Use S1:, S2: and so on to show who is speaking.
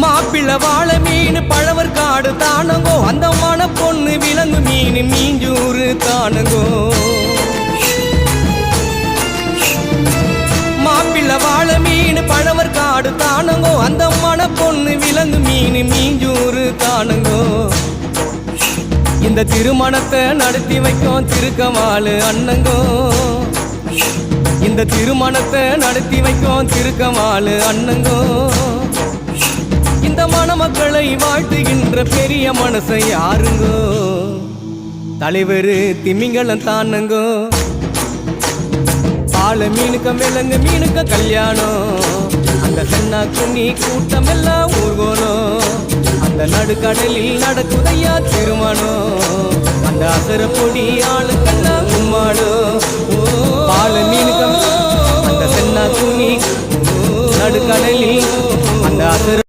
S1: மாப்பிள்ள வாழை மீன் பழவர் காடு தானங்கோ அந்த மன பொண்ணு விலங்கு மீன் மீஞ்சூறு தானங்கோ மாப்பிள்ள வாழை மீன் பழவர் காடு தானங்கோ அந்த மன பொண்ணு விலங்கு மீன் மீஞ்சூறு தானங்கோ இந்த திருமணத்தை நடத்தி வைக்கும் திருக்கமாலு அண்ணங்கோ இந்த திருமணத்தை நடத்தி வைக்கும் திருக்கமாலு அண்ணங்கோ இந்த மணமக்களை வாழ்த்துகின்ற பெரிய மனசை யாருங்கோ தலைவர் திமிங்கலம் தானங்கோ ஆள மீனுக்க விலங்கு மீனுக்க கல்யாணம் அந்த சென்னா குன்னி கூட்டம் எல்லாம் ஊர்கோணும் அந்த நடுக்கடலில் நடக்குதையா திருமணம் அந்த அசர பொடி ஆளுக்கெல்லாம் கும்மாடும் ஆள மீனுக்க அந்த சென்னா குன்னி நடுக்கடலில் அந்த அசர